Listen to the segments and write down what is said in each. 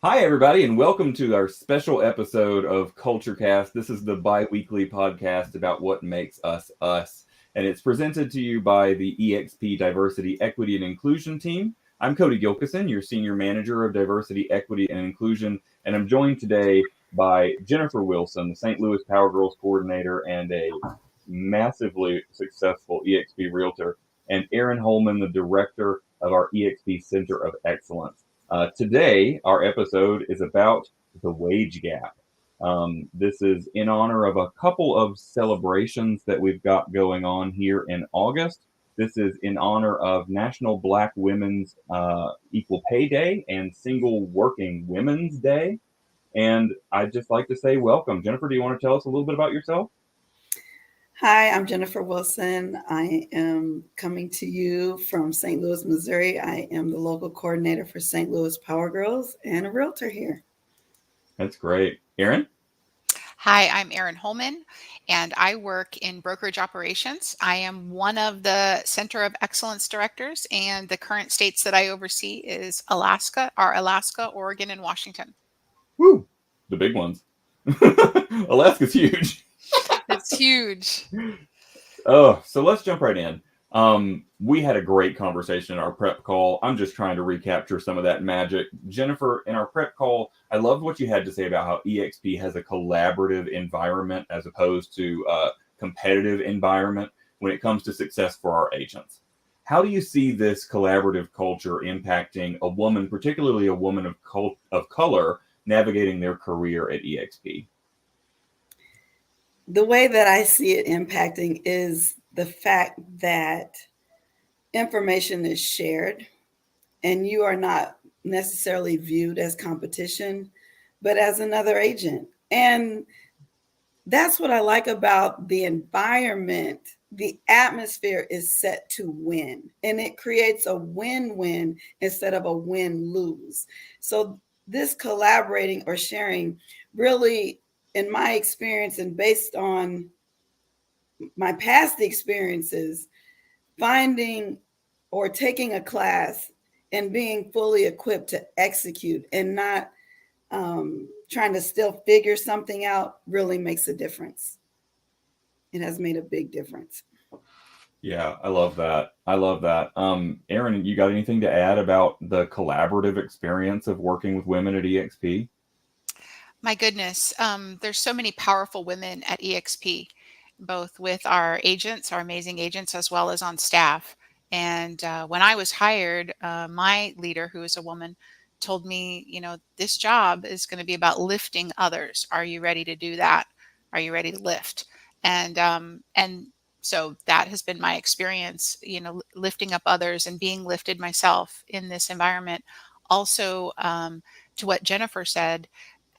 Hi, everybody, and welcome to our special episode of CultureCast. This is the bi-weekly podcast about what makes us us, and it's presented to you by the eXp Diversity, Equity, and Inclusion team. I'm Cody Gilkison, your Senior Manager of Diversity, Equity, and Inclusion, and I'm joined today by Jennifer Wilson, the St. Louis Power Girls Coordinator and a massively successful eXp Realtor, and Erin Holman, the Director of our eXp Center of Excellence. Today, our episode is about the wage gap. This is in honor of a couple of celebrations that we've got going on here in August. This is in honor of National Black Women's Equal Pay Day and Single Working Women's Day. And I'd just like to say welcome. Jennifer, do you want to tell us a little bit about yourself? Hi, I'm Jennifer Wilson. I am coming to you from St. Louis, Missouri. I am the local coordinator for St. Louis Power Girls and a realtor here. That's great. Erin? Hi, I'm Erin Holman, and I work in brokerage operations. I am one of the Center of Excellence directors, and the current states that I oversee is Alaska, Oregon, and Washington. Woo! The big ones. Alaska's huge. It's huge. Oh, so let's jump right in. We had a great conversation in our prep call. I'm just trying to recapture some of that magic. Jennifer, in our prep call, I loved what you had to say about how eXp has a collaborative environment as opposed to a competitive environment when it comes to success for our agents. How do you see this collaborative culture impacting a woman, particularly a woman of color, navigating their career at eXp? The way that I see it impacting is the fact that information is shared and you are not necessarily viewed as competition, but as another agent. And that's what I like about the environment. The atmosphere is set to win, and it creates a win-win instead of a win-lose. So this collaborating or sharing really, in my experience and based on my past experiences, finding or taking a class and being fully equipped to execute and not trying to still figure something out really makes a difference. It has made a big difference. Yeah, I love that. I love that. Erin, you got anything to add about the collaborative experience of working with women at eXp? My goodness, there's so many powerful women at eXp, both with our agents, our amazing agents, as well as on staff. And when I was hired, my leader, who is a woman, told me, this job is going to be about lifting others. Are you ready to do that? Are you ready to lift? And so that has been my experience, lifting up others and being lifted myself in this environment. Also, to what Jennifer said,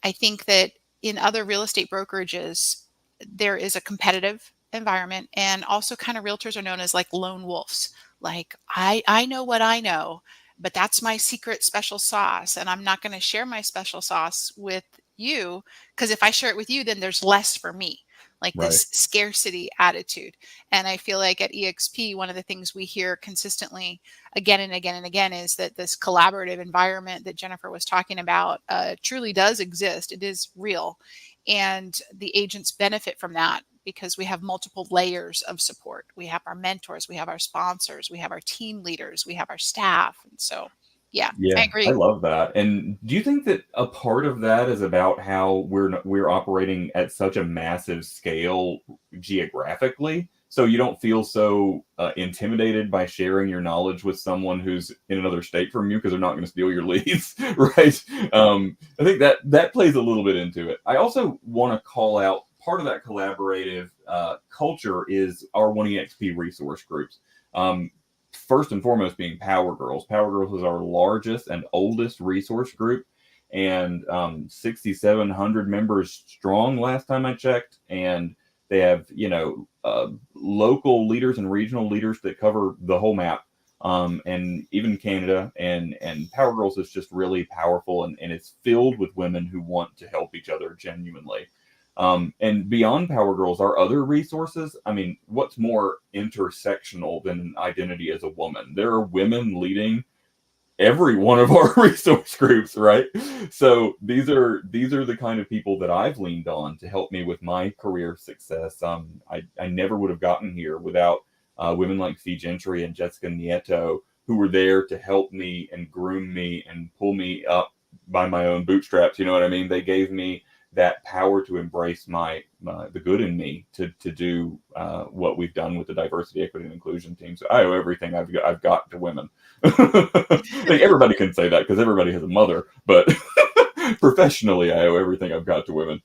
I think that in other real estate brokerages, there is a competitive environment, and also kind of realtors are known as like lone wolves. Like I know what I know, but that's my secret special sauce, and I'm not going to share my special sauce with you, because if I share it with you, then there's less for me. Like Right. this scarcity attitude. And I feel like at eXp, one of the things we hear consistently again and again and again is that this collaborative environment that Jennifer was talking about truly does exist. It is real. And the agents benefit from that because we have multiple layers of support. We have our mentors, we have our sponsors, we have our team leaders, we have our staff. And so, yeah, I Yeah, I agree. love that. And do you think that a part of that is about how we're operating at such a massive scale geographically? So you don't feel so intimidated by sharing your knowledge with someone who's in another state from you because they're not going to steal your leads, right? I think that plays a little bit into it. I also want to call out part of that collaborative culture is our One EXP resource groups. First and foremost being Power Girls. Power Girls is our largest and oldest resource group, and 6,700 members strong last time I checked. And they have, local leaders and regional leaders that cover the whole map, and even Canada. And Power Girls is just really powerful, and it's filled with women who want to help each other genuinely. And beyond Power Girls, our other resources, I mean, what's more intersectional than identity as a woman? There are women leading every one of our resource groups, right? So these are the kind of people that I've leaned on to help me with my career success. I never would have gotten here without women like Fee Gentry and Jessica Nieto, who were there to help me and groom me and pull me up by my own bootstraps. You know what I mean? They gave me that power to embrace the good in me to do what we've done with the diversity, equity, and inclusion team. So I owe everything I've got to women. I think everybody can say that because everybody has a mother, but professionally, I owe everything I've got to women.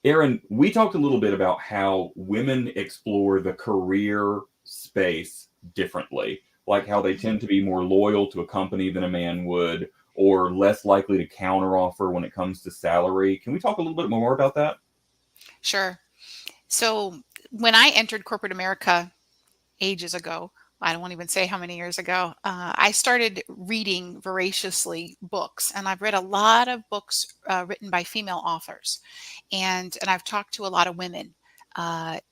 Erin, we talked a little bit about how women explore the career space differently, like how they tend to be more loyal to a company than a man would, or less likely to counteroffer when it comes to salary. Can we talk a little bit more about that? Sure. So when I entered corporate America ages ago, I don't want to even say how many years ago, I started reading voraciously books, and I've read a lot of books written by female authors, and I've talked to a lot of women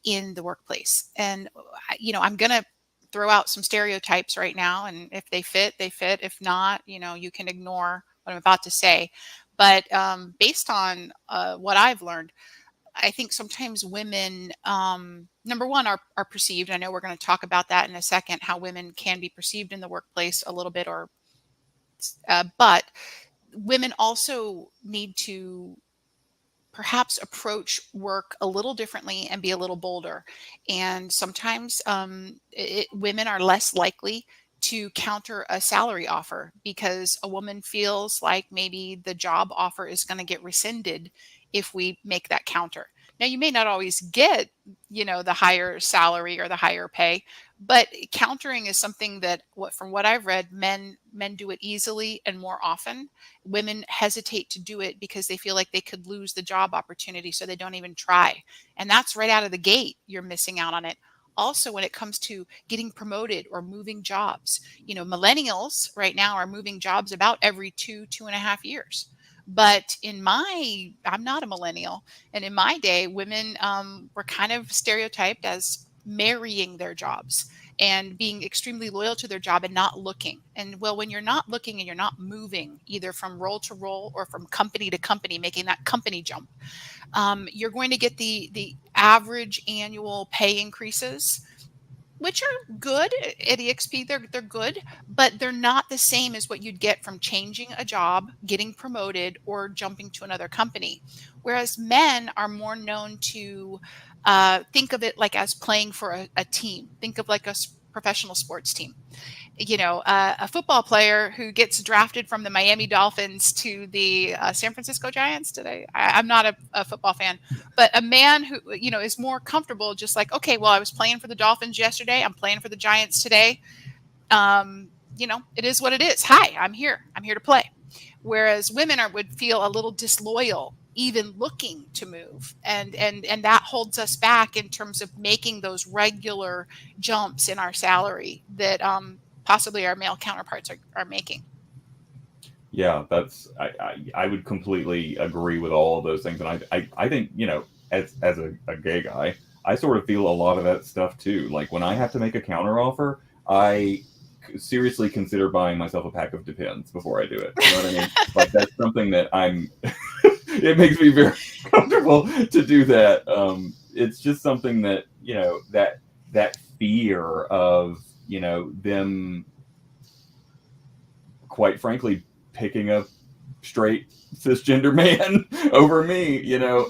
in the workplace. And I'm gonna throw out some stereotypes right now, and if they fit, they fit. If not, you can ignore what I'm about to say. But based on what I've learned, I think sometimes women, number one, are perceived. I know we're going to talk about that in a second, how women can be perceived in the workplace a little bit, but women also need to perhaps approach work a little differently and be a little bolder. And sometimes women are less likely to counter a salary offer because a woman feels like maybe the job offer is going to get rescinded if we make that counter. Now, you may not always get, the higher salary or the higher pay, but countering is something that, from what I've read, men do it easily and more often. Women hesitate to do it because they feel like they could lose the job opportunity, so they don't even try. And that's right out of the gate. You're missing out on it. Also, when it comes to getting promoted or moving jobs, millennials right now are moving jobs about every 2.5 years. But I'm not a millennial. And in my day, women were kind of stereotyped as marrying their jobs and being extremely loyal to their job and not looking. And well, when you're not looking and you're not moving either from role to role or from company to company, making that company jump, you're going to get the average annual pay increases, which are good at eXp. They're good, but they're not the same as what you'd get from changing a job, getting promoted, or jumping to another company. Whereas men are more known to think of it like as playing for a team. Think of like a professional sports team. A football player who gets drafted from the Miami Dolphins to the San Francisco Giants today. I'm not a football fan, but a man who, is more comfortable just like, okay, well, I was playing for the Dolphins yesterday. I'm playing for the Giants today. It is what it is. Hi, I'm here. I'm here to play. Whereas women would feel a little disloyal even looking to move, and that holds us back in terms of making those regular jumps in our salary that possibly our male counterparts are making. Yeah, I would completely agree with all of those things, and I think as a gay guy, I sort of feel a lot of that stuff too. Like when I have to make a counteroffer, I seriously consider buying myself a pack of Depends before I do it. You know what I mean? Like that's something that it makes me very comfortable to do that. It's just something that that fear of them, quite frankly, picking a straight cisgender man over me,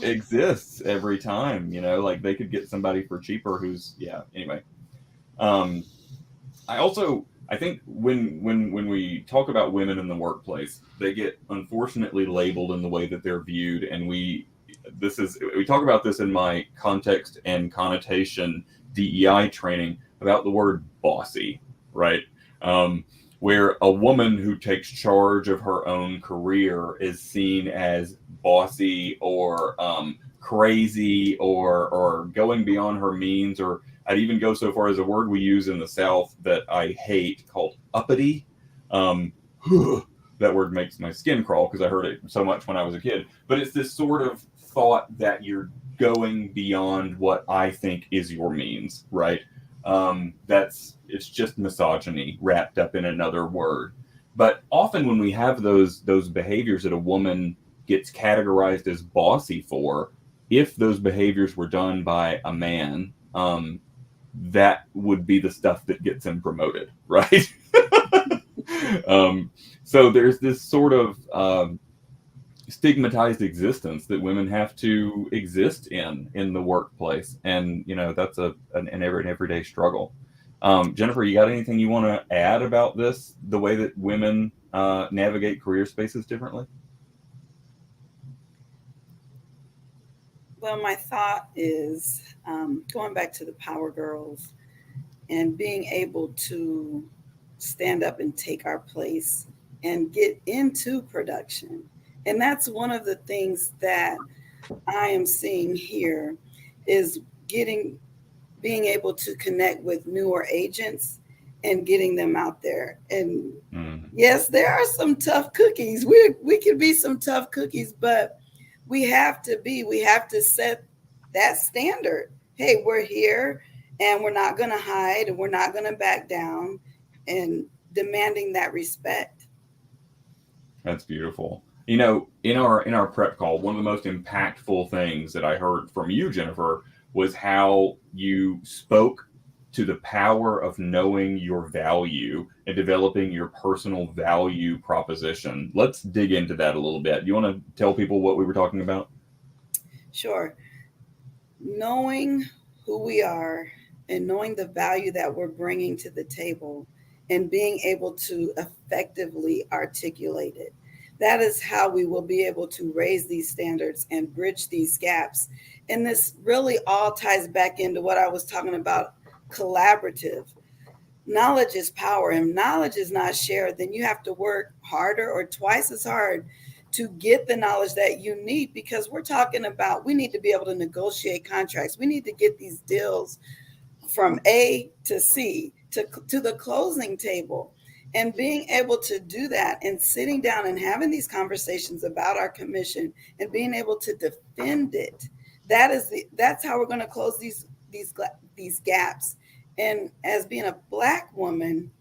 exists every time. Like they could get somebody for cheaper who's anyway. I think when we talk about women in the workplace, they get unfortunately labeled in the way that they're viewed, and we talk about this in my context and connotation DEI training about the word bossy, right? Where a woman who takes charge of her own career is seen as bossy or crazy or going beyond her means, or I'd even go so far as a word we use in the South that I hate called uppity. That word makes my skin crawl because I heard it so much when I was a kid. But it's this sort of thought that you're going beyond what I think is your means, right? it's just misogyny wrapped up in another word. But often when we have those behaviors that a woman gets categorized as bossy for, if those behaviors were done by a man, that would be the stuff that gets him promoted, right? So there's this sort of stigmatized existence that women have to exist in the workplace, and that's an everyday struggle. Jennifer, you got anything you want to add about this, the way that women navigate career spaces differently? Well, my thought is going back to the Power Girls and being able to stand up and take our place and get into production. And that's one of the things that I am seeing here is being able to connect with newer agents and getting them out there. And yes, there are some tough cookies. We can be some tough cookies, but we have to set that standard. Hey, we're here and we're not going to hide and we're not going to back down, and demanding that respect. That's beautiful. In our prep call, one of the most impactful things that I heard from you, Jennifer, was how you spoke to the power of knowing your value and developing your personal value proposition. Let's dig into that a little bit. You want to tell people what we were talking about? Sure. Knowing who we are and knowing the value that we're bringing to the table and being able to effectively articulate it. That is how we will be able to raise these standards and bridge these gaps. And this really all ties back into what I was talking about, collaborative. Knowledge is power, and knowledge is not shared, then you have to work harder or twice as hard to get the knowledge that you need, because we're talking about we need to be able to negotiate contracts. We need to get these deals from A to C to the closing table. And being able to do that and sitting down and having these conversations about our commission and being able to defend it, that's how we're going to close these gaps. And as being a Black woman,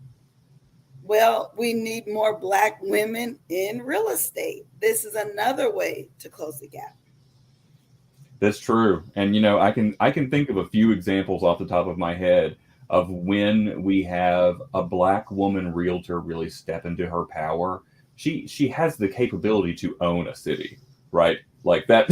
well, we need more Black women in real estate. This is another way to close the gap. That's true. And I can think of a few examples off the top of my head of when we have a Black woman realtor really step into her power. She has the capability to own a city, right? Like that.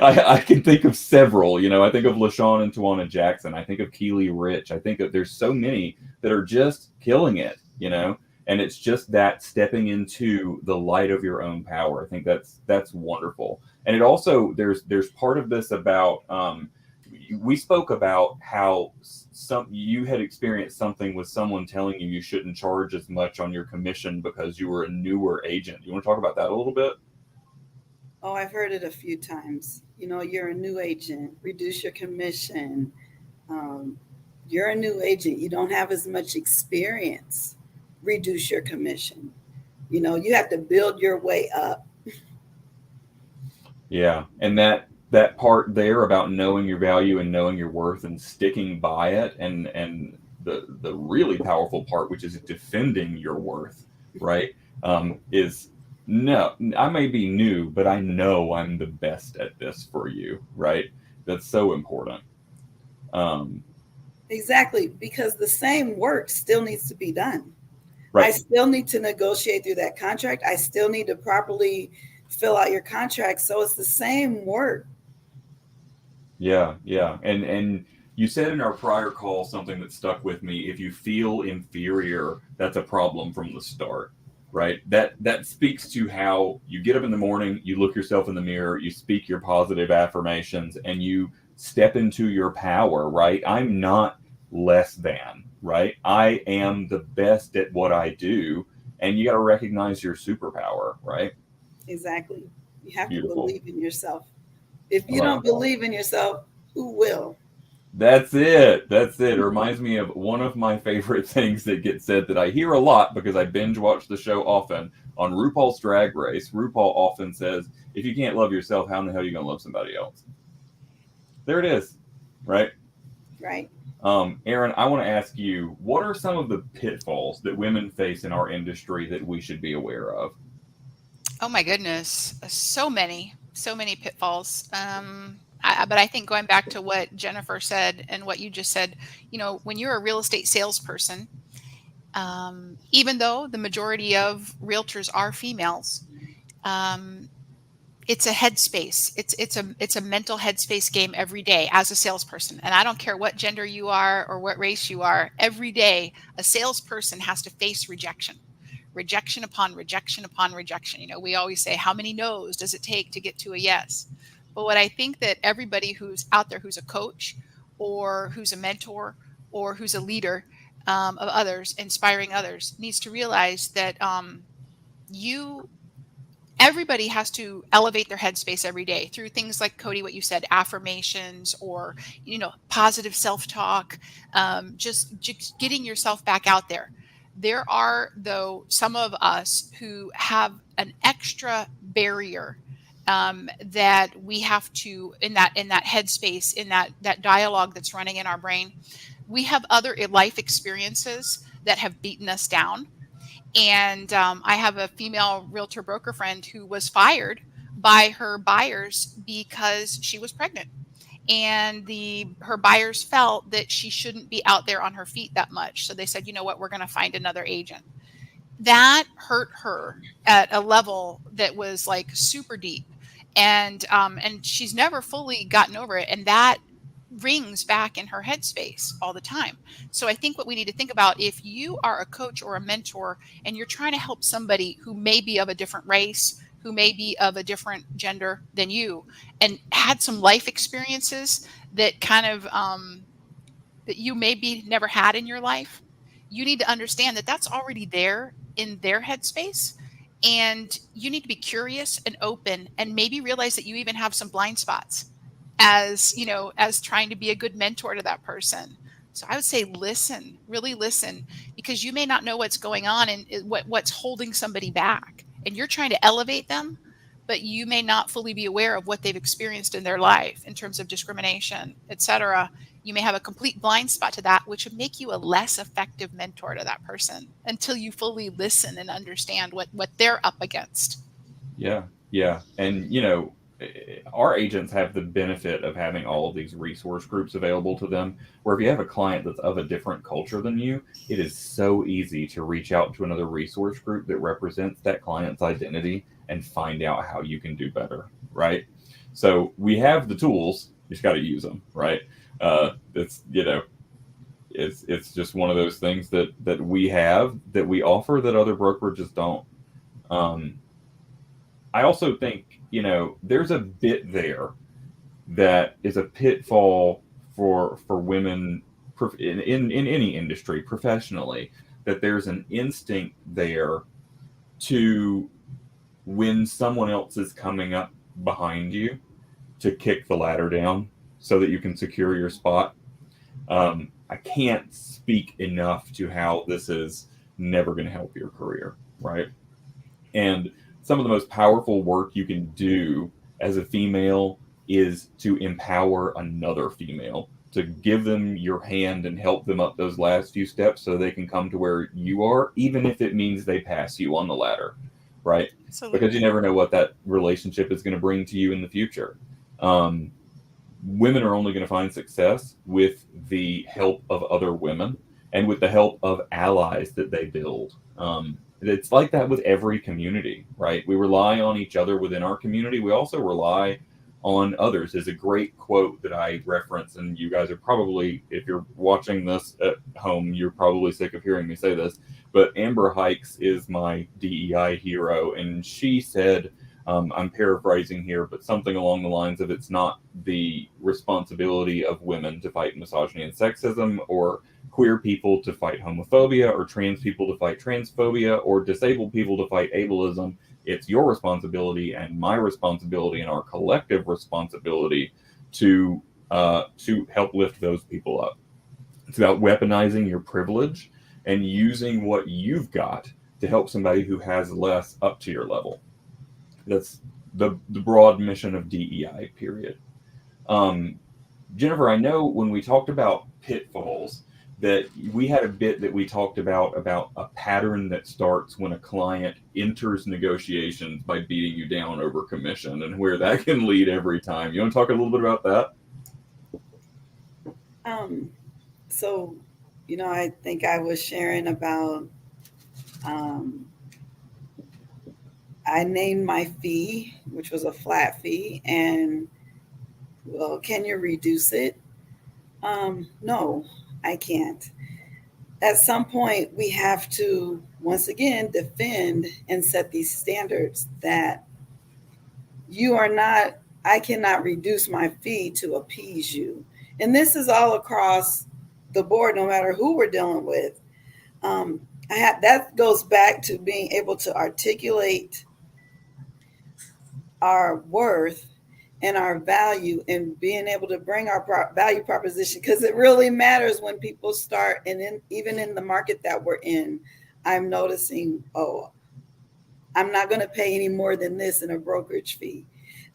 I can think of several. I think of LaShawn and Tawana Jackson. I think of Keely Rich. I think there's so many that are just killing it. And it's just that stepping into the light of your own power. I think that's wonderful. And it also there's part of this about we spoke about how you had experienced something with someone telling you shouldn't charge as much on your commission because you were a newer agent. You want to talk about that a little bit? Oh, I've heard it a few times. You're a new agent, reduce your commission. You're a new agent, you don't have as much experience, reduce your commission. You have to build your way up. Yeah, and that part there about knowing your value and knowing your worth and sticking by it, and the really powerful part, which is defending your worth, right? Is no, I may be new, but I know I'm the best at this for you, right? That's so important. Exactly, because the same work still needs to be done. Right. I still need to negotiate through that contract. I still need to properly fill out your contract. So it's the same work. Yeah. And you said in our prior call something that stuck with me. If you feel inferior, that's a problem from the start, right? That speaks to how you get up in the morning, you look yourself in the mirror, you speak your positive affirmations, and you step into your power, right? I'm not less than, right? I am the best at what I do, and you got to recognize your superpower, right? Exactly. You have Beautiful. to believe in yourself. If you don't believe in yourself, who will? That's it. It reminds me of one of my favorite things that gets said that I hear a lot because I binge watch the show often on RuPaul's Drag Race. RuPaul often says, if you can't love yourself, how in the hell are you going to love somebody else? There it is, right? Right. Erin, I want to ask you, what are some of the pitfalls that women face in our industry that we should be aware of? Oh my goodness, so many pitfalls. But I think going back to what Jennifer said and what you just said, when you're a real estate salesperson, even though the majority of realtors are females, um, it's a headspace. It's a mental headspace game every day as a salesperson. And I don't care what gender you are or what race you are. Every day, a salesperson has to face rejection, rejection upon rejection upon rejection. We always say, how many no's does it take to get to a yes? But what I think that everybody who's out there, who's a coach or who's a mentor or who's a leader of others, inspiring others, needs to realize that you everybody has to elevate their headspace every day through things like, Cody, what you said, affirmations, or positive self-talk, just getting yourself back out there. There are, though, some of us who have an extra barrier that we have to, in that headspace, in that dialogue that's running in our brain. We have other life experiences that have beaten us down. And I have a female realtor broker friend who was fired by her buyers because she was pregnant. And her buyers felt that she shouldn't be out there on her feet that much. So they said, you know what, we're going to find another agent. That hurt her at a level that was like super deep. And she's never fully gotten over it. And that rings back in her headspace all the time. So I think what we need to think about, if you are a coach or a mentor and you're trying to help somebody who may be of a different race, who may be of a different gender than you, and had some life experiences that kind of that you maybe never had in your life, you need to understand that that's already there in their headspace. And you need to be curious and open, and maybe realize that you even have some blind spots as trying to be a good mentor to that person. So I would say listen, really listen, because you may not know what's going on and what's holding somebody back. And you're trying to elevate them, but you may not fully be aware of what they've experienced in their life in terms of discrimination, etc. You may have a complete blind spot to that, which would make you a less effective mentor to that person until you fully listen and understand what they're up against. Yeah, yeah. And, our agents have the benefit of having all of these resource groups available to them, where if you have a client that's of a different culture than you, it is so easy to reach out to another resource group that represents that client's identity and find out how you can do better, right? So we have the tools, you just got to use them, right? It's just one of those things that we have, that we offer, that other brokerages don't. I also think, there's a bit there that is a pitfall for women in any industry professionally, that there's an instinct there to, when someone else is coming up behind you, to kick the ladder down so that you can secure your spot. I can't speak enough to how this is never going to help your career, right? And some of the most powerful work you can do as a female is to empower another female, to give them your hand and help them up those last few steps so they can come to where you are, even if it means they pass you on the ladder, right? Absolutely. Because you never know what that relationship is going to bring to you in the future. Women are only going to find success with the help of other women and with the help of allies that they build. It's like that with every community, right? We rely on each other within our community. We also rely on others. There's a great quote that I reference, and you guys are probably, if you're watching this at home, you're probably sick of hearing me say this, but Amber Hikes is my DEI hero, and she said, I'm paraphrasing here, but something along the lines of, it's not the responsibility of women to fight misogyny and sexism, or queer people to fight homophobia, or trans people to fight transphobia, or disabled people to fight ableism. It's your responsibility and my responsibility and our collective responsibility to help lift those people up. It's about weaponizing your privilege and using what you've got to help somebody who has less up to your level. That's the broad mission of DEI, period. Jennifer, I know when we talked about pitfalls, that we had a bit that we talked about a pattern that starts when a client enters negotiations by beating you down over commission, and where that can lead every time. You want to talk a little bit about that? Um, so, I think I was sharing about, um, I named my fee, which was a flat fee, and well, can you reduce it? No, I can't. At some point, we have to once again defend and set these standards that you are not, I cannot reduce my fee to appease you. And this is all across the board, no matter who we're dealing with. That goes back to being able to articulate our worth and our value and being able to bring our value proposition, because it really matters when people start. And even in the market that we're in, I'm noticing, oh, I'm not going to pay any more than this in a brokerage fee.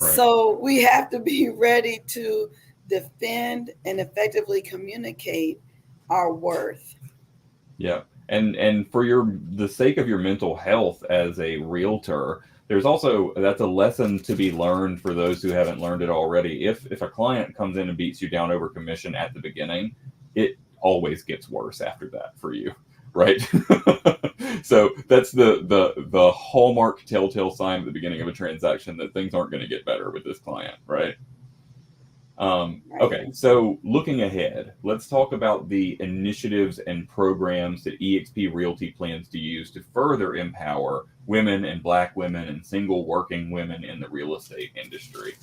Right. So we have to be ready to defend and effectively communicate our worth. Yeah. And for the sake of your mental health as a realtor, there's also, that's a lesson to be learned for those who haven't learned it already. If a client comes in and beats you down over commission at the beginning, it always gets worse after that for you, right? So that's the hallmark telltale sign at the beginning of a transaction that things aren't going to get better with this client, right? Okay, Right. so looking ahead, let's talk about the initiatives and programs that eXp Realty plans to use to further empower women and Black women and single working women in the real estate industry.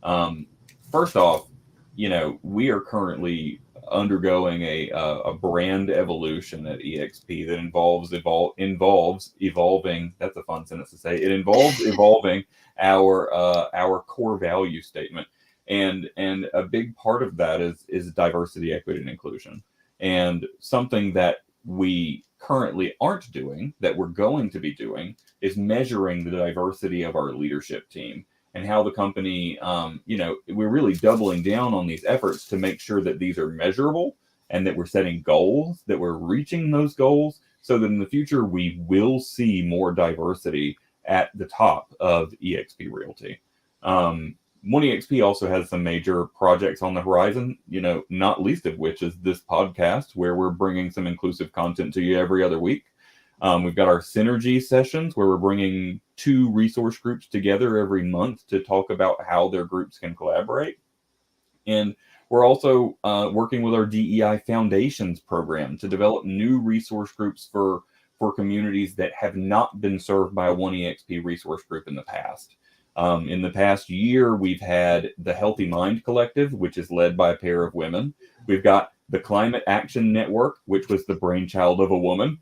Um, First off, we are currently undergoing a brand evolution at eXp that involves evolving. That's a fun sentence to say. It involves evolving our core value statement, and a big part of that is diversity, equity, and inclusion. And something that we currently aren't doing that we're going to be doing is measuring the diversity of our leadership team, and how the company, we're really doubling down on these efforts to make sure that these are measurable, and that we're setting goals, that we're reaching those goals, so that in the future we will see more diversity at the top of eXp Realty. One eXp also has some major projects on the horizon, not least of which is this podcast, where we're bringing some inclusive content to you every other week. We've got our synergy sessions, where we're bringing 2 resource groups together every month to talk about how their groups can collaborate. And we're also working with our DEI Foundations program to develop new resource groups for communities that have not been served by a One eXp resource group in the past. In the past year, we've had the Healthy Mind Collective, which is led by a pair of women. We've got the Climate Action Network, which was the brainchild of a woman.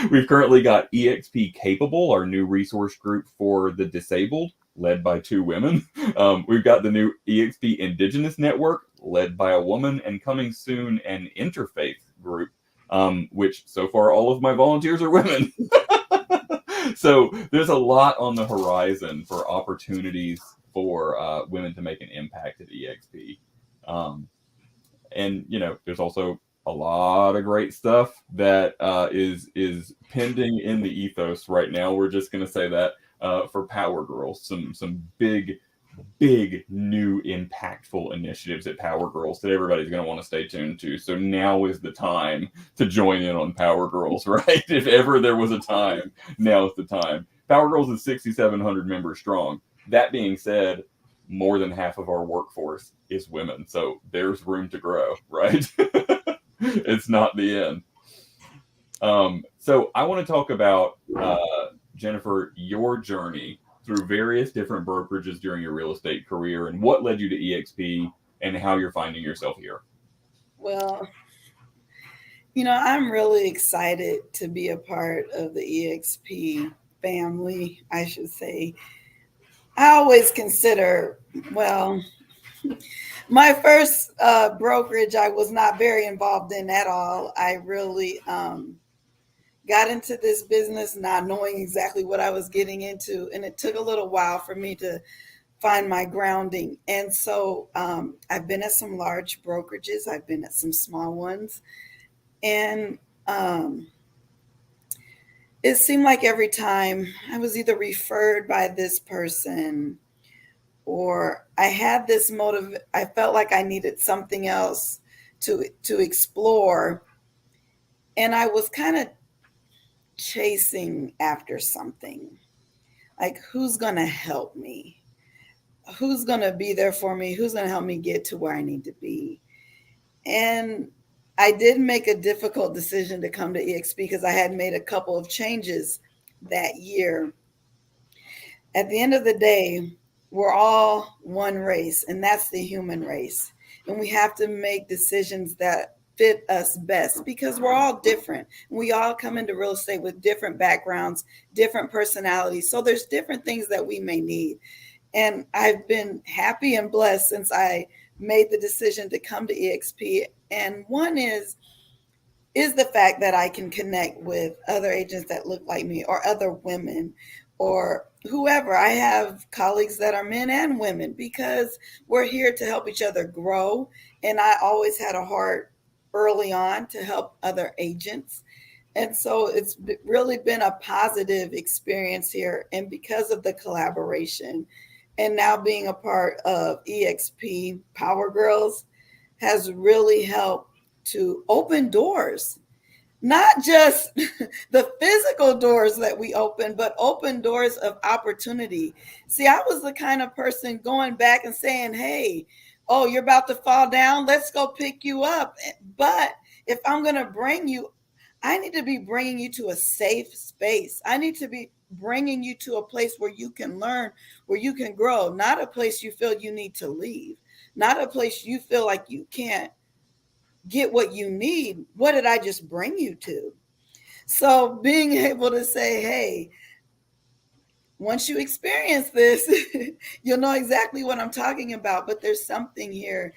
We've currently got eXp Capable, our new resource group for the disabled, led by 2 women. We've got the new eXp Indigenous Network, led by a woman, and coming soon, an interfaith group, which so far all of my volunteers are women. So there's a lot on the horizon for opportunities for women to make an impact at eXp. And there's also a lot of great stuff that is pending in the ethos right now. We're just going to say that for Power Girls, some big new impactful initiatives at Power Girls that everybody's going to want to stay tuned to. So now is the time to join in on Power Girls, right? If ever there was a time, now is the time. Power Girls is 6,700 members strong. That being said, more than half of our workforce is women, so there's room to grow, right? It's not the end. So I want to talk about, Jennifer, your journey through various different brokerages during your real estate career, and what led you to eXp, and how you're finding yourself here. Well, I'm really excited to be a part of the eXp family, I should say. I always consider, well, my first brokerage, I was not very involved in at all. I really got into this business not knowing exactly what I was getting into. And it took a little while for me to find my grounding. And so I've been at some large brokerages, I've been at some small ones, and it seemed like every time I was either referred by this person or I had this motive, I felt like I needed something else to explore, and I was kind of chasing after something. Like, who's going to help me? Who's going to be there for me? Who's going to help me get to where I need to be? And I did make a difficult decision to come to eXp because I had made a couple of changes that year. At the end of the day, we're all one race, and that's the human race. And we have to make decisions that fit us best because we're all different. We all come into real estate with different backgrounds, different personalities. So there's different things that we may need. And I've been happy and blessed since I made the decision to come to eXp. And one is the fact that I can connect with other agents that look like me or other women or whoever. I have colleagues that are men and women because we're here to help each other grow. And I always had a heart early on to help other agents. And so it's really been a positive experience here. And because of the collaboration and now being a part of eXp Power Girls has really helped to open doors, not just the physical doors that we open, but open doors of opportunity. See, I was the kind of person going back and saying, hey, oh, you're about to fall down. Let's go pick you up. But if I'm going to bring you, I need to be bringing you to a safe space. I need to be bringing you to a place where you can learn, where you can grow, not a place you feel you need to leave, not a place you feel like you can't get what you need. What did I just bring you to? So being able to say, hey, once you experience this, you'll know exactly what I'm talking about. But there's something here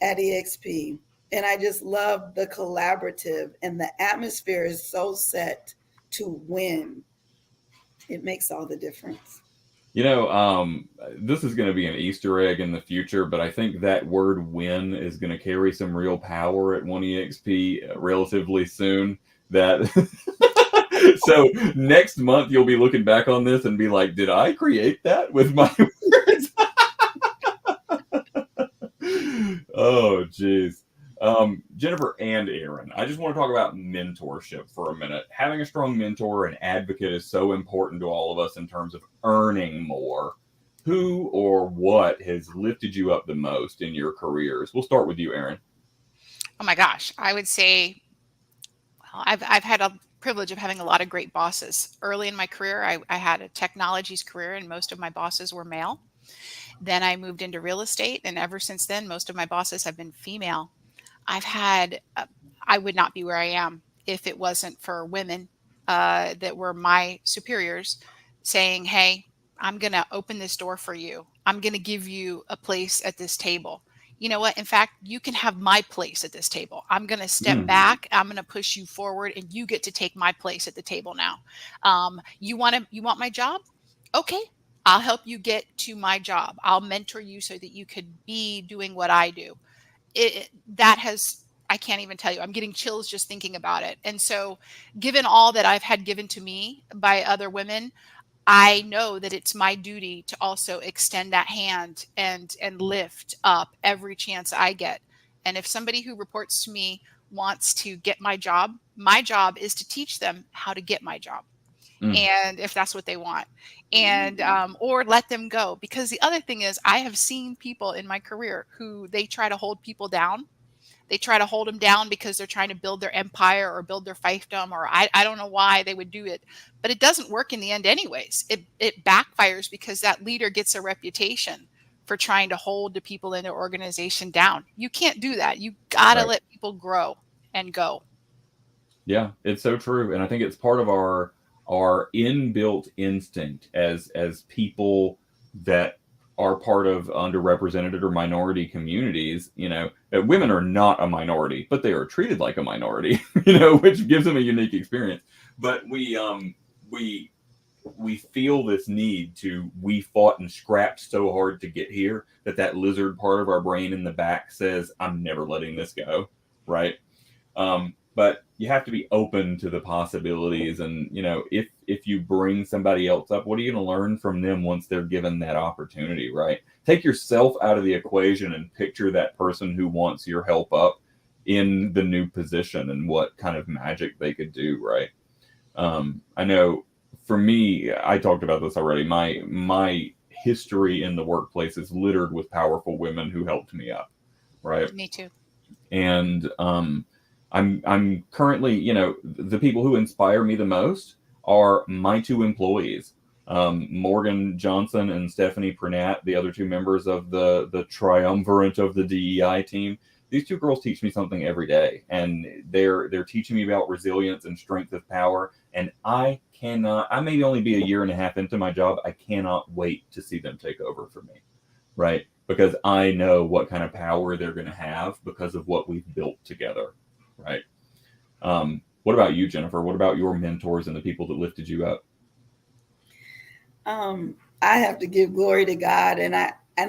at eXp. And I just love the collaborative, and the atmosphere is so set to win. It makes all the difference. You know, this is going to be an Easter egg in the future, but I think that word win is going to carry some real power at One EXP relatively soon. That so next month you'll be looking back on this and be like, did I create that with my words? Oh, geez. Jennifer and Aaron, I just want to talk about mentorship for a minute. Having a strong mentor and advocate is so important to all of us in terms of earning more. Who or what has lifted you up the most in your careers? We'll start with you, Aaron. Oh my gosh, I would say, well, I've had a privilege of having a lot of great bosses. Early in my career, I had a technologies career, and most of my bosses were male. Then I moved into real estate, and ever since then, most of my bosses have been female. I've had, I would not be where I am if it wasn't for women that were my superiors saying, hey, I'm going to open this door for you. I'm going to give you a place at this table. You know what? In fact, you can have my place at this table. I'm going to step back. I'm going to push you forward, and you get to take my place at the table now. You want my job? Okay. I'll help you get to my job. I'll mentor you so that you could be doing what I do. That has, I can't even tell you, I'm getting chills just thinking about it. And so given all that I've had given to me by other women, I know that it's my duty to also extend that hand and lift up every chance I get. And if somebody who reports to me wants to get my job is to teach them how to get my job. And if that's what they want, and or let them go. Because the other thing is, I have seen people in my career who they try to hold people down. They try to hold them down because they're trying to build their empire or build their fiefdom, or I don't know why they would do it, but it doesn't work in the end anyways. It backfires because that leader gets a reputation for trying to hold the people in their organization down. You can't do that. You gotta let people grow and go. Yeah, it's so true. And I think it's part of our inbuilt instinct as people that are part of underrepresented or minority communities. You know, women are not a minority, but they are treated like a minority, you know, which gives them a unique experience. But we we feel this need to, we fought and scrapped so hard to get here that lizard part of our brain in the back says, I'm never letting this go, right? But you have to be open to the possibilities, and if you bring somebody else up, what are you going to learn from them once they're given that opportunity, right? Take yourself out of the equation and picture that person who wants your help up in the new position and what kind of magic they could do, right? I know for me, I talked about this already. My history in the workplace is littered with powerful women who helped me up, right? Me too. And I'm currently, the people who inspire me the most are my two employees, Morgan Johnson and Stephanie Pernat, the other two members of the triumvirate of the DEI team. These two girls teach me something every day, and they're teaching me about resilience and strength of power. And I may only be a year and a half into my job. I cannot wait to see them take over for me, right? Because I know what kind of power they're going to have because of what we've built together, right? What about you, Jennifer? What about your mentors and the people that lifted you up? I have to give glory to God, and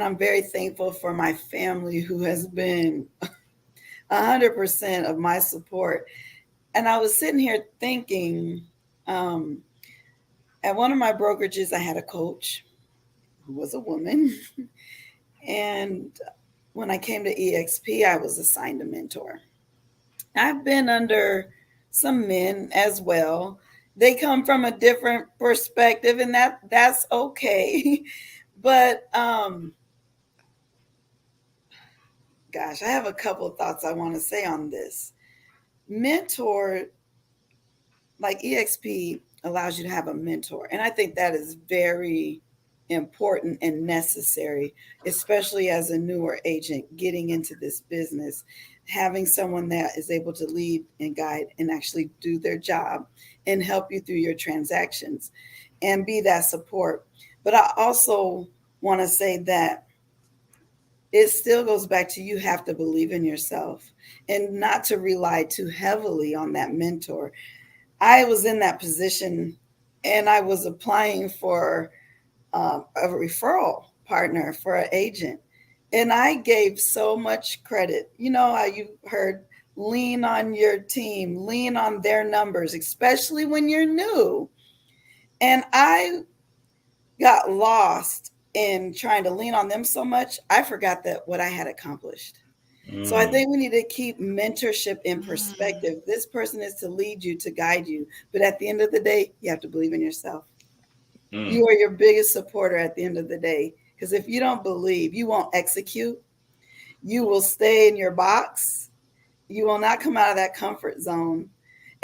I'm very thankful for my family who has been 100% of my support. And I was sitting here thinking, at one of my brokerages, I had a coach who was a woman. And when I came to eXp, I was assigned a mentor. I've been under some men as well. They come from a different perspective, and that's okay. But gosh, I have a couple of thoughts I want to say on this. Mentor, like eXp, allows you to have a mentor. And I think that is very important and necessary, especially as a newer agent getting into this business. Having someone that is able to lead and guide and actually do their job and help you through your transactions and be that support. But I also want to say that it still goes back to, you have to believe in yourself and not to rely too heavily on that mentor. I was in that position and I was applying for a referral partner for an agent. And I gave so much credit. You know how you heard, lean on your team, lean on their numbers, especially when you're new. And I got lost in trying to lean on them so much, I forgot that what I had accomplished. So I think we need to keep mentorship in perspective. This person is to lead you, to guide you. But at the end of the day, you have to believe in yourself. You are your biggest supporter at the end of the day. Because if you don't believe, you won't execute. You will stay in your box. You will not come out of that comfort zone.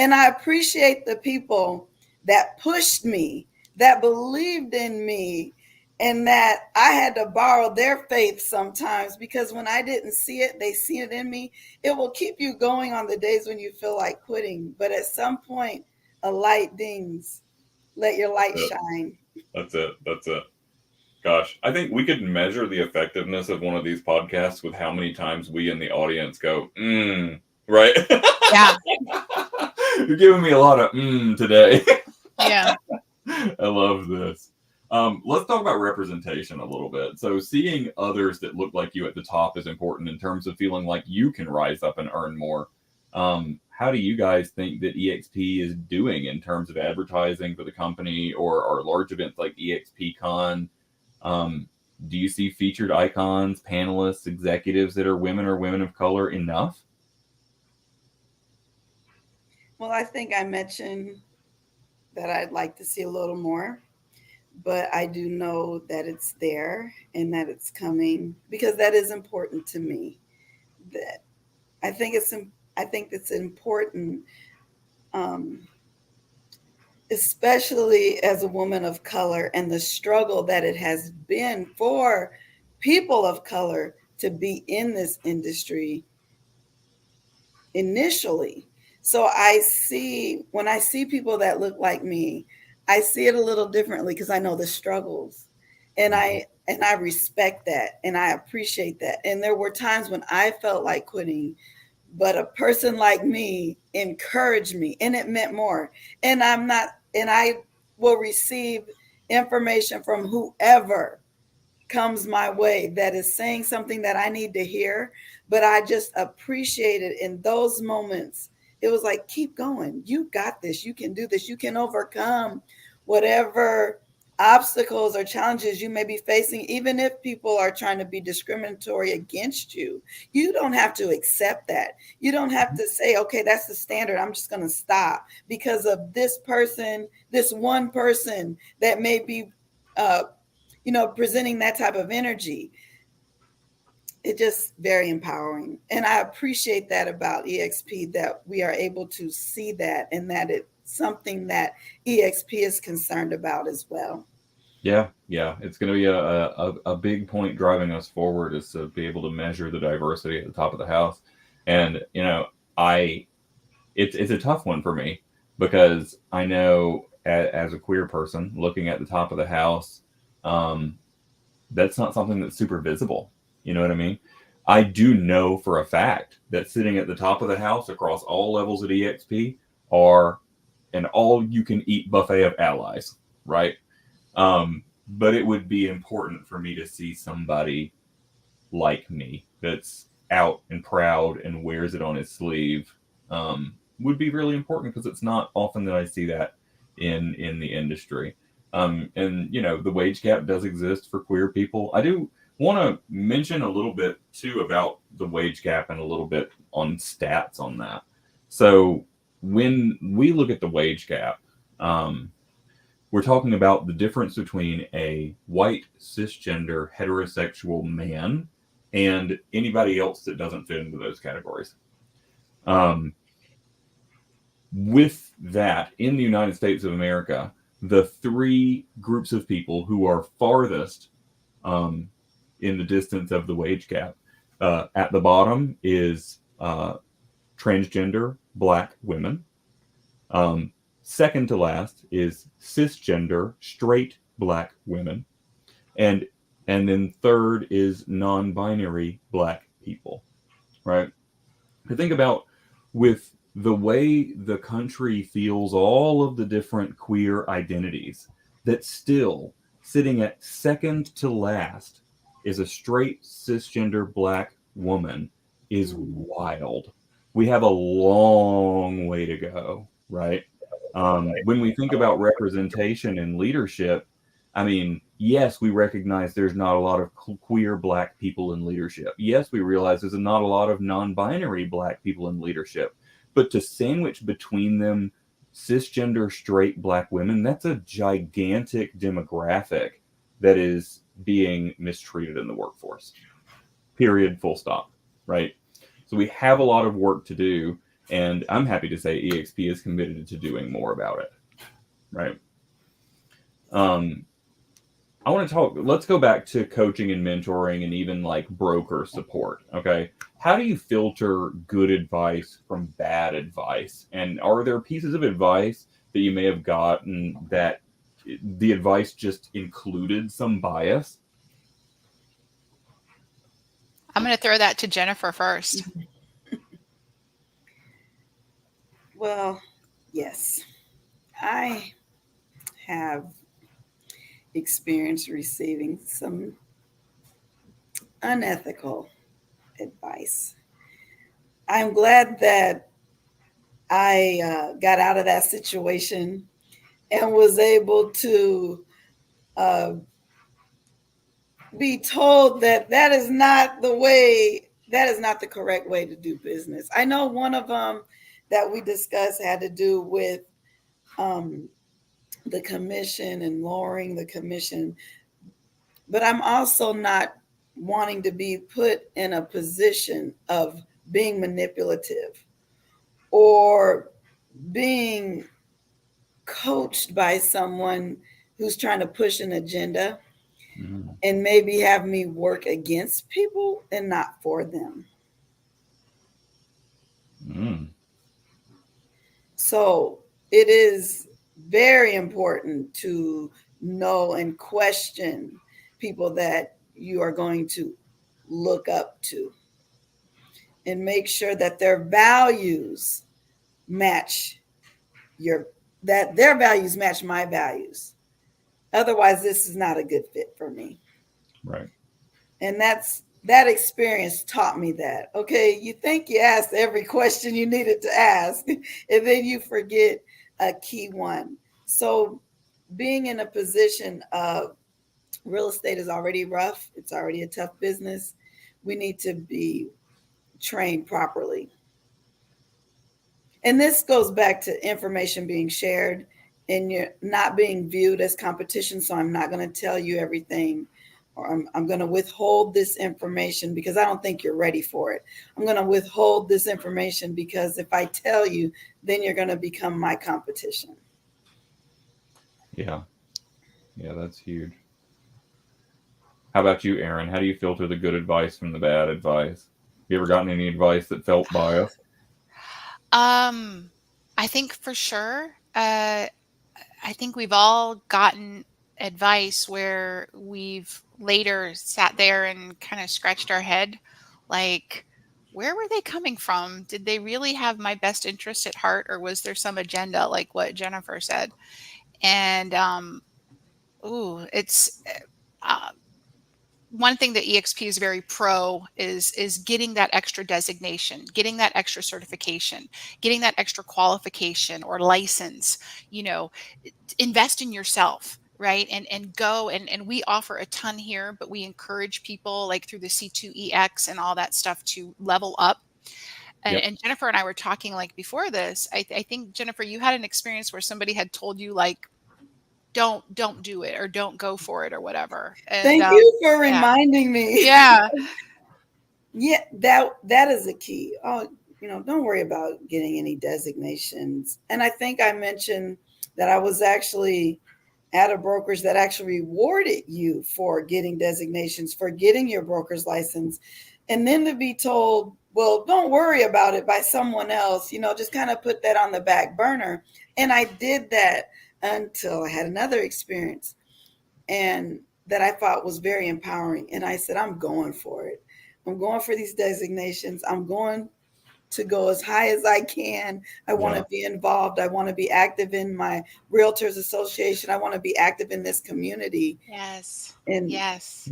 And I appreciate the people that pushed me, that believed in me, and that I had to borrow their faith sometimes, because when I didn't see it, they see it in me. It will keep you going on the days when you feel like quitting. But at some point, a light dings. Let your light shine. That's it. That's it. Gosh, I think we could measure the effectiveness of one of these podcasts with how many times we in the audience go, right? Yeah. You're giving me a lot of today. Yeah. I love this. Let's talk about representation a little bit. So seeing others that look like you at the top is important in terms of feeling like you can rise up and earn more. How do you guys think that eXp is doing in terms of advertising for the company or large events like eXpCon? Do you see featured icons, panelists, executives that are women or women of color enough? Well, I think I mentioned that I'd like to see a little more, but I do know that it's there and that it's coming, because that is important to me. That I think it's important, especially as a woman of color, and the struggle that it has been for people of color to be in this industry initially. So when I see people that look like me, I see it a little differently because I know the struggles, and I respect that and I appreciate that. And there were times when I felt like quitting, but a person like me encouraged me, and it meant more. And I will receive information from whoever comes my way that is saying something that I need to hear, but I just appreciate it in those moments. It was like, keep going. You got this. You can do this. You can overcome whatever obstacles or challenges you may be facing, even if people are trying to be discriminatory against you. You don't have to accept that. You don't have to say, okay, that's the standard. I'm just going to stop because of this person, this one person that may be presenting that type of energy. It's just very empowering. And I appreciate that about EXP, that we are able to see that and that it's something that EXP is concerned about as well. Yeah, yeah. It's going to be a big point driving us forward is to be able to measure the diversity at the top of the house. And, it's a tough one for me because I know as a queer person looking at the top of the house, that's not something that's super visible. You know what I mean? I do know for a fact that sitting at the top of the house across all levels at EXP are an all you can eat buffet of allies, right? But it would be important for me to see somebody like me that's out and proud and wears it on his sleeve. Would be really important because it's not often that I see that in the industry. And the wage gap does exist for queer people. I do want to mention a little bit too about the wage gap and a little bit on stats on that. So when we look at the wage gap, we're talking about the difference between a white cisgender heterosexual man and anybody else that doesn't fit into those categories. With that, in the United States of America, the three groups of people who are farthest in the distance of the wage gap, at the bottom is transgender Black women. Second to last is cisgender straight Black women, and then third is non-binary Black people. Right? To think about with the way the country feels all of the different queer identities, that still sitting at second to last is a straight cisgender Black woman is wild. We have a long way to go, right? When we think about representation and leadership, I mean, yes, we recognize there's not a lot of queer Black people in leadership. Yes, we realize there's not a lot of non-binary Black people in leadership. But to sandwich between them cisgender straight Black women, that's a gigantic demographic that is being mistreated in the workforce. Period, full stop, right? So we have a lot of work to do, and I'm happy to say EXP is committed to doing more about it, right? I want to talk, let's go back to coaching and mentoring and even like broker support, okay? How do you filter good advice from bad advice? And are there pieces of advice that you may have gotten that the advice just included some bias? I'm going to throw that to Jennifer first. Well, yes, I have experienced receiving some unethical advice. I'm glad that I got out of that situation and was able to be told that that is not the way, that is not the correct way to do business. I know one of them that we discussed had to do with the commission and lowering the commission, but I'm also not wanting to be put in a position of being manipulative or being coached by someone who's trying to push an agenda and maybe have me work against people and not for them. So it is very important to know and question people that you are going to look up to and make sure that their values match your that their values match my values. Otherwise, this is not a good fit for me. Right. And that experience taught me that. Okay, you think you asked every question you needed to ask, and then you forget a key one. So being in a position of real estate is already rough. It's already a tough business. We need to be trained properly. And this goes back to information being shared and you're not being viewed as competition. So I'm not going to tell you everything, or I'm going to withhold this information because I don't think you're ready for it. I'm going to withhold this information because if I tell you, then you're going to become my competition. Yeah. Yeah, that's huge. How about you, Aaron? How do you filter the good advice from the bad advice? You ever gotten any advice that felt biased? I think for sure. I think we've all gotten advice where we've later sat there and kind of scratched our head, like, where were they coming from? Did they really have my best interest at heart, or was there some agenda, like what Jennifer said? And it's uh, one thing that eXp is very pro is getting that extra designation, getting that extra certification, getting that extra qualification or license. You know, invest in yourself, right? And go and we offer a ton here, but we encourage people like through the C2EX and all that stuff to level up. Yep. And Jennifer and I were talking like before this. I think Jennifer, you had an experience where somebody had told you like, don't do it or don't go for it or whatever. And Thank you for yeah. reminding me. Yeah. Yeah, that is a key. Oh, don't worry about getting any designations. And I think I mentioned that I was actually at a brokerage that actually rewarded you for getting designations, for getting your broker's license. And then to be told, well, don't worry about it by someone else, just kind of put that on the back burner. And I did that until I had another experience and that I thought was very empowering. And I said, I'm going for it. I'm going for these designations. I'm going to go as high as I can. I want to be involved. I want to be active in my Realtors Association. I want to be active in this community. Yes. And yes.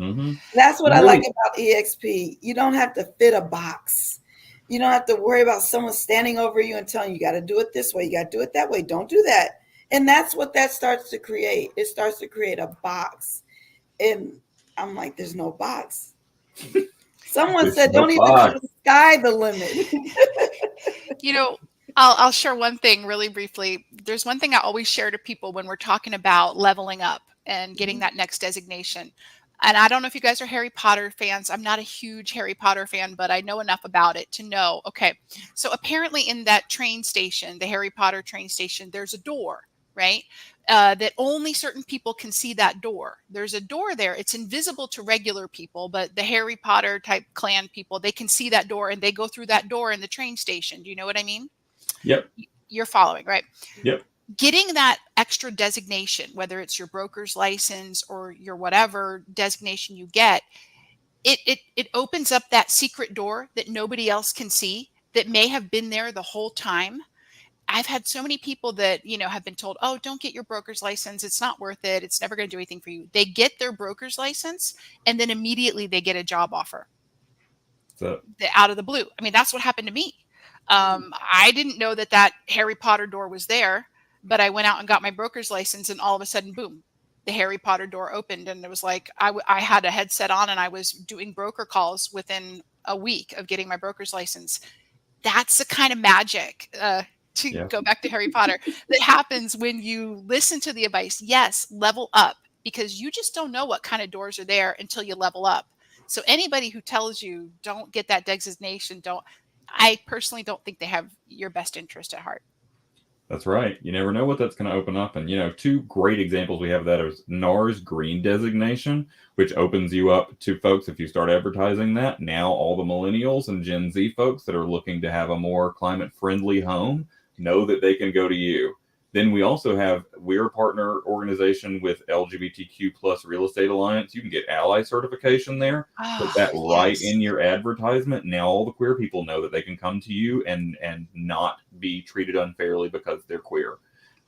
That's what I like about eXp. You don't have to fit a box. You don't have to worry about someone standing over you and telling you got to do it this way. You got to do it that way. Don't do that. And that's what that starts to create. It starts to create a box. And I'm like, there's no box. Someone said, don't even call the sky the limit. I'll share one thing really briefly. There's one thing I always share to people when we're talking about leveling up and getting that next designation. And I don't know if you guys are Harry Potter fans. I'm not a huge Harry Potter fan, but I know enough about it to know. Okay, so apparently in that train station, the Harry Potter train station, there's a door, right? That only certain people can see that door. There's a door there. It's invisible to regular people, but the Harry Potter type clan people, they can see that door and they go through that door in the train station. Do you know what I mean? Yep. You're following, right? Yep. Getting that extra designation, whether it's your broker's license or your whatever designation you get, it opens up that secret door that nobody else can see that may have been there the whole time. I've had so many people that, have been told, oh, don't get your broker's license. It's not worth it. It's never going to do anything for you. They get their broker's license and then immediately they get a job offer out of the blue. I mean, that's what happened to me. I didn't know that Harry Potter door was there, but I went out and got my broker's license and all of a sudden, boom, the Harry Potter door opened. And it was like, I had a headset on and I was doing broker calls within a week of getting my broker's license. That's the kind of magic, go back to Harry Potter, that happens when you listen to the advice. Yes, level up, because you just don't know what kind of doors are there until you level up. So anybody who tells you don't get that designation, I personally don't think they have your best interest at heart. That's right. You never know what that's going to open up. And, two great examples we have of that is NAR's green designation, which opens you up to folks if you start advertising that. Now all the millennials and Gen Z folks that are looking to have a more climate-friendly home know that they can go to you. Then we also have, we're a partner organization with LGBTQ plus Real Estate Alliance. You can get ally certification there. Put that right in your advertisement. Now all the queer people know that they can come to you and not be treated unfairly because they're queer.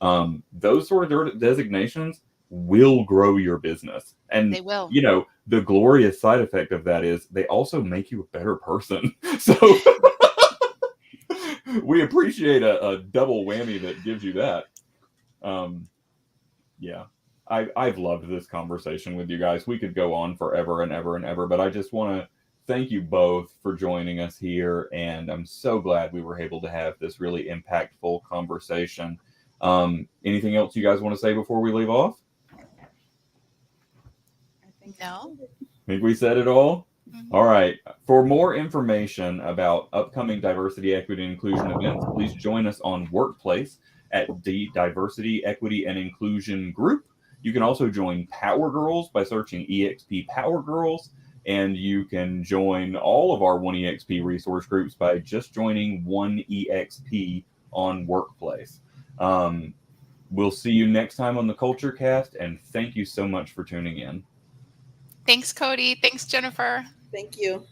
Those sort of designations will grow your business. And, They will. you know, the glorious side effect of that is they also make you a better person. So we appreciate a double whammy that gives you that. Yeah. I've loved this conversation with you guys. We could go on forever and ever and ever, but I just want to thank you both for joining us here. And I'm so glad we were able to have this really impactful conversation. Anything else you guys want to say before we leave off? No. I think we said it all. Mhm. All right. For more information about upcoming diversity, equity, and inclusion events, please join us on Workplace at the Diversity, Equity, and Inclusion Group. You can also join Power Girls by searching eXp Power Girls, and you can join all of our 1EXP resource groups by just joining 1EXP on Workplace. We'll see you next time on the CultureCast, and thank you so much for tuning in. Thanks, Cody. Thanks, Jennifer. Thank you.